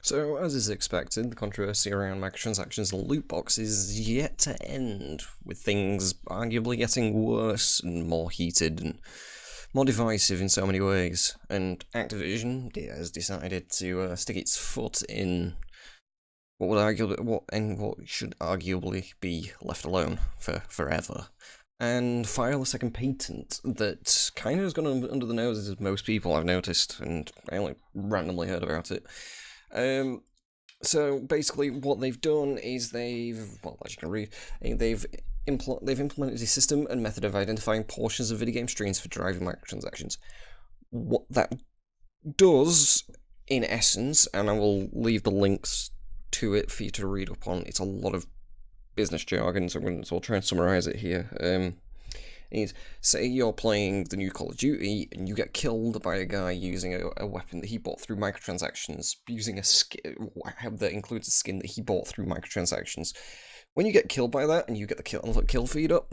So, as is expected, the controversy around microtransactions and loot boxes is yet to end, with things arguably getting worse and more heated and more divisive in so many ways. And Activision has decided to stick its foot in what should arguably be left alone for forever, and file a second patent that kind of has gone under the noses of most people, I've noticed, and I only randomly heard about it. So basically, what they've done is well, as you can read, they've implemented a system and method of identifying portions of video game streams for driving microtransactions. What that does, in essence, and I will leave the links to it for you to read up on. It's a lot of business jargon, so I'll try and summarize it here. Is, say you're playing the new Call of Duty and you get killed by a guy using a weapon that he bought through microtransactions, using a skin that includes a skin that he bought through microtransactions. When you get killed by that and you get the kill feed up,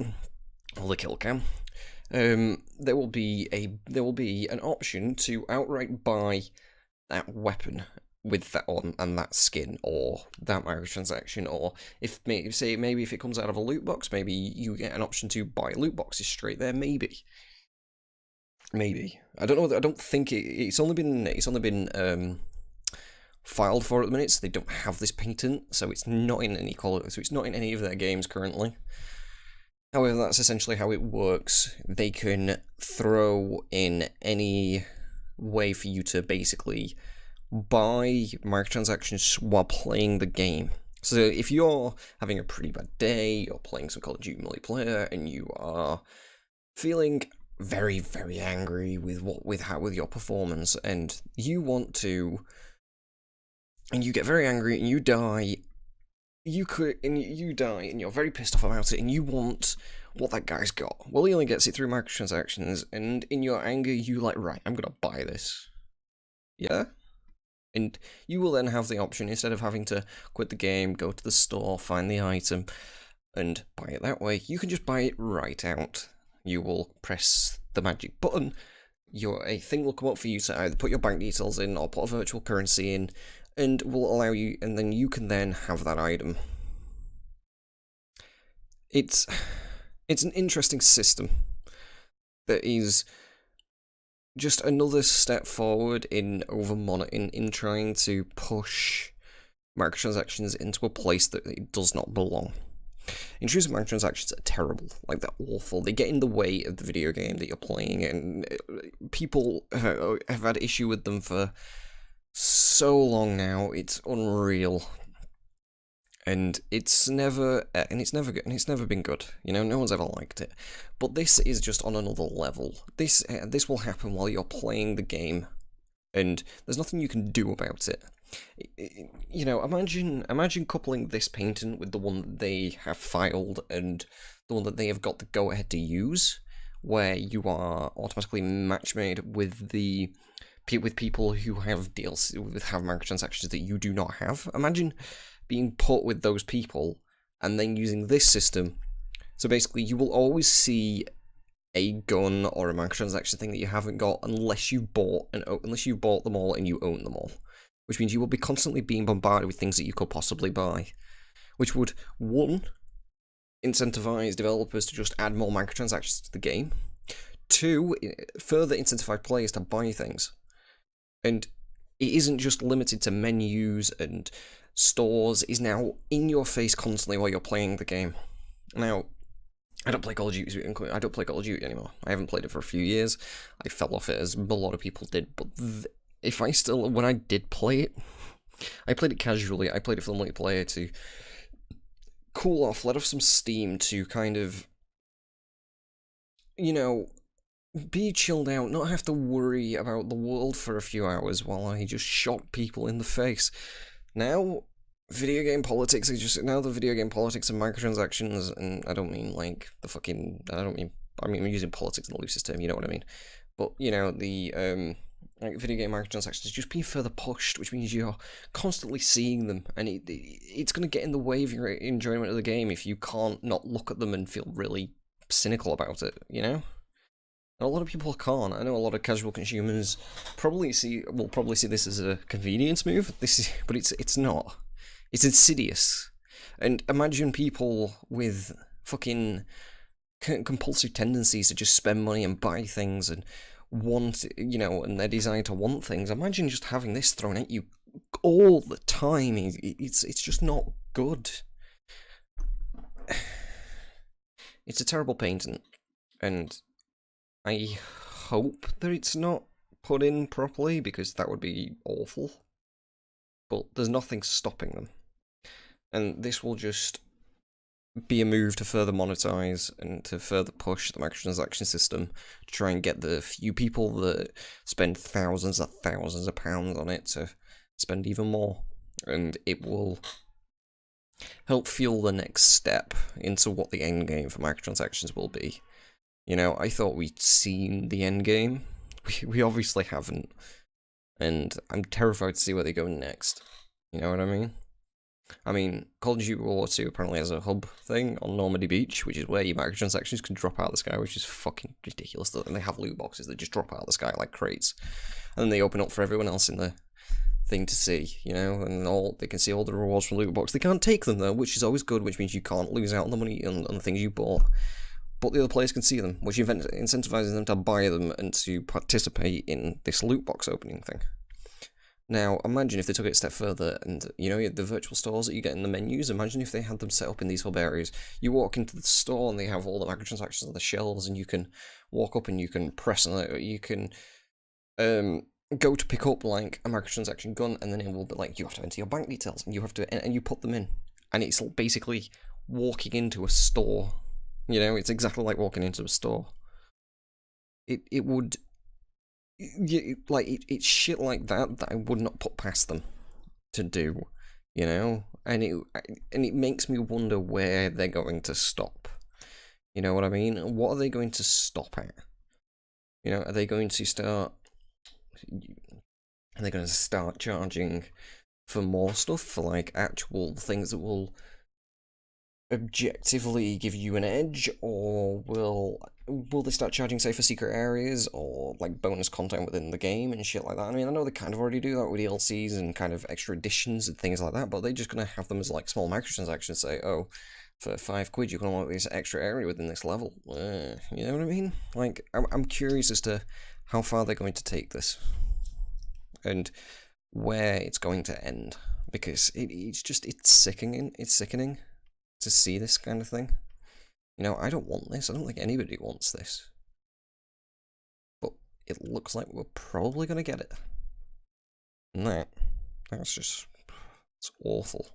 or the kill cam, there will be an option to outright buy that weapon with that on and that skin or that microtransaction, or if maybe if it comes out of a loot box, maybe you get an option to buy loot boxes straight there. Maybe I don't know. I don't think it's only been filed for at the minute, so they don't have this patent, so it's not in any of their games currently. However, that's essentially how it works. They can throw in any way for you to basically buy microtransactions while playing the game. So if you're having a pretty bad day, you're playing some Call of Duty multiplayer, and you are feeling very, very angry with your performance, and you get very angry and you die. You die, and you're very pissed off about it, and you want what that guy's got. Well, he only gets it through microtransactions, and in your anger, you right, I'm gonna buy this. Yeah? And you will then have the option, instead of having to quit the game, go to the store, find the item, and buy it that way, you can just buy it right out. You will press the magic button, a thing will come up for you to either put your bank details in or put a virtual currency in, and will allow you, and then you can then have that item. It's an interesting system that is just another step forward in trying to push microtransactions into a place that it does not belong. Intrusive microtransactions are terrible, like they're awful. They get in the way of the video game that you're playing, and people have had issue with them for so long now. It's unreal, and it's never been good. You know, no one's ever liked it. But this is just on another level. This will happen while you're playing the game, and there's nothing you can do about it. You know, imagine coupling this patent with the one that they have filed and the one that they have got the go-ahead to use, where you are automatically match-made with people who have deals have microtransactions that you do not have. Imagine being put with those people and then using this system. So basically, you will always see a gun or a microtransaction thing that you haven't got unless you bought them all and you own them all. Which means you will be constantly being bombarded with things that you could possibly buy. Which would, one, incentivize developers to just add more microtransactions to the game. Two, further incentivize players to buy things. And it isn't just limited to menus and stores, it is now in your face constantly while you're playing the game. Now, I don't play Call of Duty anymore. I haven't played it for a few years. I fell off it, as a lot of people did, but when I did play it, I played it casually. I played it for the multiplayer to cool off, let off some steam, to kind of, you know, be chilled out, not have to worry about the world for a few hours while I just shot people in the face. Now, the video game politics and microtransactions, and I don't mean like I'm using politics in the loosest term, you know what I mean. But, you know, the video game microtransactions just being further pushed, which means you're constantly seeing them, and it's going to get in the way of your enjoyment of the game if you can't not look at them and feel really cynical about it, you know? And a lot of people can't. I know a lot of casual consumers will probably see this as a convenience move. But it's not. It's insidious. And imagine people with fucking compulsive tendencies to just spend money and buy things and want, and their desire to want things. Imagine just having this thrown at you all the time. It's just not good. It's a terrible painting, and I hope that it's not put in properly, because that would be awful. But there's nothing stopping them. And this will just be a move to further monetize and to further push the microtransaction system to try and get the few people that spend thousands of pounds on it to spend even more. And it will help fuel the next step into what the end game for microtransactions will be. I thought we'd seen the end game. We obviously haven't. And I'm terrified to see where they go next. You know what I mean? Call of Duty World War II apparently has a hub thing on Normandy Beach, which is where your microtransactions can drop out of the sky, which is fucking ridiculous. And they have loot boxes that just drop out of the sky like crates. And then they open up for everyone else in the thing to see, and they can see all the rewards from loot box. They can't take them though, which is always good, which means you can't lose out on the money on the things you bought. But the other players can see them, which incentivizes them to buy them and to participate in this loot box opening thing. Now, imagine if they took it a step further and, the virtual stores that you get in the menus, imagine if they had them set up in these hub areas. You walk into the store and they have all the microtransactions on the shelves, and you can walk up and you can press on it, or you can go to pick up, like, a microtransaction gun, and then it will be like, you have to enter your bank details, and you put them in. And it's basically walking into a store. It's exactly like walking into a store. It would... it's shit like that I would not put past them to do, and it makes me wonder where they're going to stop. You know what I mean? What are they going to stop at? Are they going to start charging for more stuff, for like actual things that will objectively give you an edge, or will they start charging, say, for secret areas or like bonus content within the game and shit like that? I know they kind of already do that with DLCs and kind of extra editions and things like that, but they're just gonna have them as like small microtransactions. Say, oh, for £5 you can unlock this extra area within this level. You know what I mean? Like, I'm curious as to how far they're going to take this and where it's going to end, because it's sickening. It's sickening to see this kind of thing. I don't want this. I don't think anybody wants this. But it looks like we're probably going to get it. And it's awful.